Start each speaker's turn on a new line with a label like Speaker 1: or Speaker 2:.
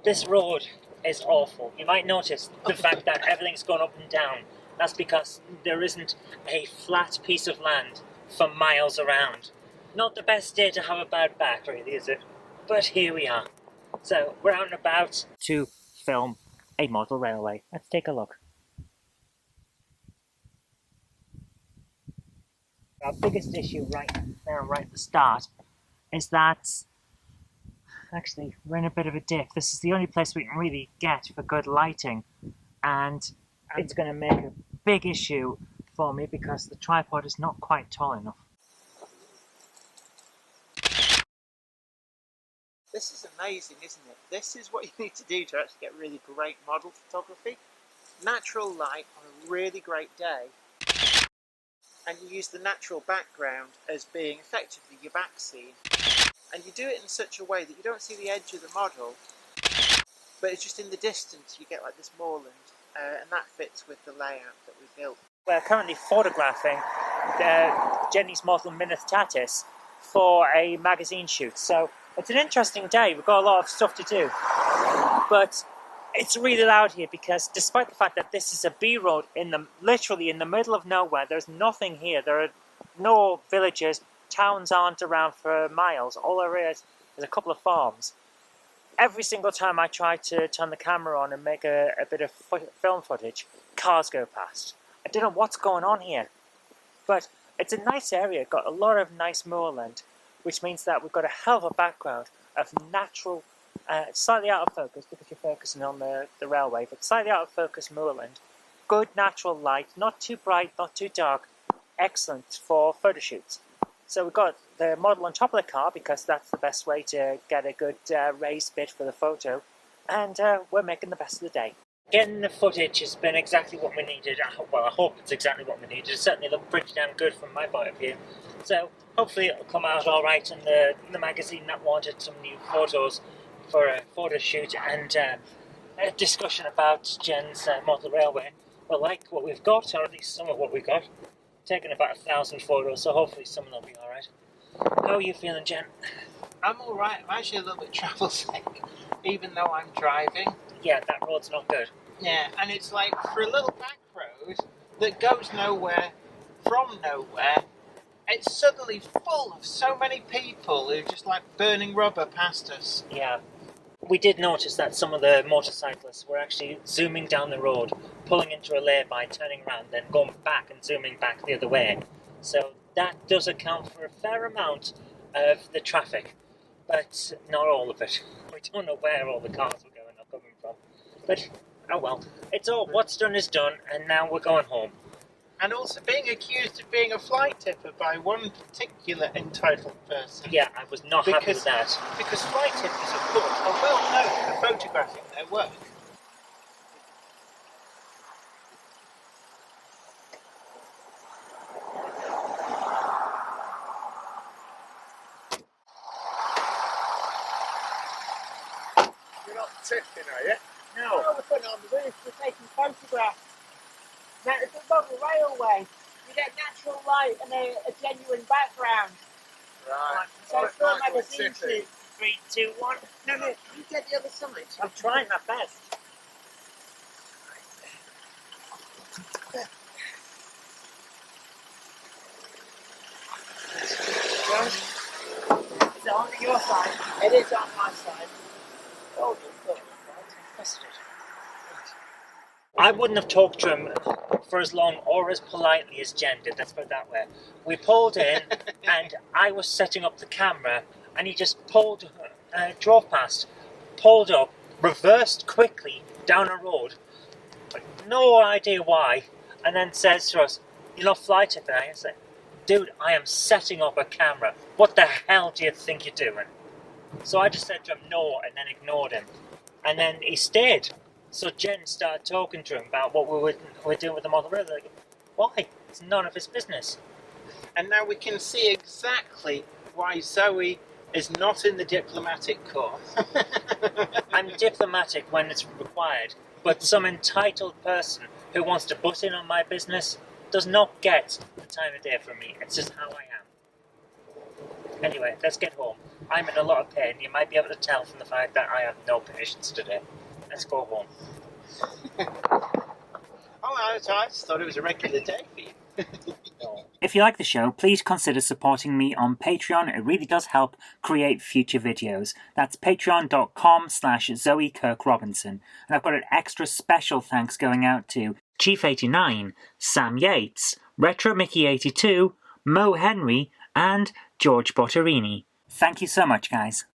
Speaker 1: This road is awful. You might notice the fact that everything's gone up and down. That's because there isn't a flat piece of land for miles around. Not the best day to have a bad back, really, is it? But here we are. So, we're out and about to film a model railway. Let's take a look. Our biggest issue right now, right at the start, is that actually we're in a bit of a dip. This is the only place we can really get for good lighting, and it's going to make a big issue for me because the tripod is not quite tall enough.
Speaker 2: This is amazing, isn't it? This is what you need to do to actually get really great model photography. Natural light on a really great day, and you use the natural background as being effectively your back scene. And you do it in such a way that you don't see the edge of the model, but it's just in the distance you get like this moorland, and that fits with the layout that we built.
Speaker 1: We're currently photographing Jenny's model Minith Tatis for a magazine shoot, so it's an interesting day. We've got a lot of stuff to do, but it's really loud here because despite the fact that this is a B road literally in the middle of nowhere, there's nothing here. There are no villages, towns aren't around for miles. All there is a couple of farms. Every single time I try to turn the camera on and make a bit of film footage, cars go past. I don't know what's going on here, but it's a nice area. Got a lot of nice moorland, which means that we've got a hell of a background of natural, slightly out of focus because you're focusing on the railway, but slightly out of focus moorland. Good natural light, not too bright, not too dark. Excellent for photo shoots. So we've got the model on top of the car because that's the best way to get a good raised bit for the photo, and we're making the best of the day. Getting the footage has been exactly what we needed. Well, I hope it's exactly what we needed. It certainly looked pretty damn good from my point of view. So hopefully it'll come out all right in the magazine that wanted some new photos for a photo shoot and a discussion about Jen's model railway. We'll like what we've got, or at least some of what we've got. Taken about 1,000 photos, so hopefully some of them will be alright. How are you feeling, Jen?
Speaker 2: I'm alright. I'm actually a little bit travel sick, even though I'm driving.
Speaker 1: Yeah, that road's not good.
Speaker 2: Yeah, and it's like for a little back road that goes nowhere from nowhere, it's suddenly full of so many people who just like burning rubber past us.
Speaker 1: Yeah. We did notice that some of the motorcyclists were actually zooming down the road, pulling into a lay-by, turning around, then going back and zooming back the other way. So that does account for a fair amount of the traffic, but not all of it. We don't know where all the cars were going or coming from. But, oh well. It's all, what's done is done, and now we're going home.
Speaker 2: And also being accused of being a fly tipper by one particular entitled person.
Speaker 1: Yeah, I was not happy with that.
Speaker 2: Because fly tippers, of course, are well known for photographing their work.
Speaker 3: You're not tipping, are you?
Speaker 1: No.
Speaker 4: We're putting on the roof, we're taking photographs. Now, it's a model railway. You get natural light and a genuine background.
Speaker 3: Right.
Speaker 4: So it's for a magazine shoot.
Speaker 1: 3, 2, 1.
Speaker 2: No, you get the other side.
Speaker 1: I'm trying my best.
Speaker 4: Is it on your side?
Speaker 2: It is on my side.
Speaker 4: Oh,
Speaker 1: I wouldn't have talked to him for as long or as politely as Jen did, let's put it that way. We pulled in and I was setting up the camera and he just drove past, pulled up, reversed quickly down a road, no idea why, and then says to us, "You're not fly tipping, are you?" I said, "Dude, I am setting up a camera. What the hell do you think you're doing?" So I just said to him no and then ignored him. And then he stayed. So Jen started talking to him about what we were doing with the model railway. Like, why? It's none of his business.
Speaker 2: And now we can see exactly why Zoe is not in the diplomatic corps.
Speaker 1: I'm diplomatic when it's required, but some entitled person who wants to butt in on my business does not get the time of day from me. It's just how I am. Anyway, let's get home. I'm in a lot of pain. You might be able to tell from the fact that I have no patience today. Let's go home.
Speaker 2: Oh, I just thought it was a regular day for you.
Speaker 1: No. If you like the show, please consider supporting me on Patreon. It really does help create future videos. That's patreon.com/Zoe Kirk-Robinson. And I've got an extra special thanks going out to Chief89, Sam Yates, Retro Mickey82, Mo Henry, and George Botterini. Thank you so much, guys.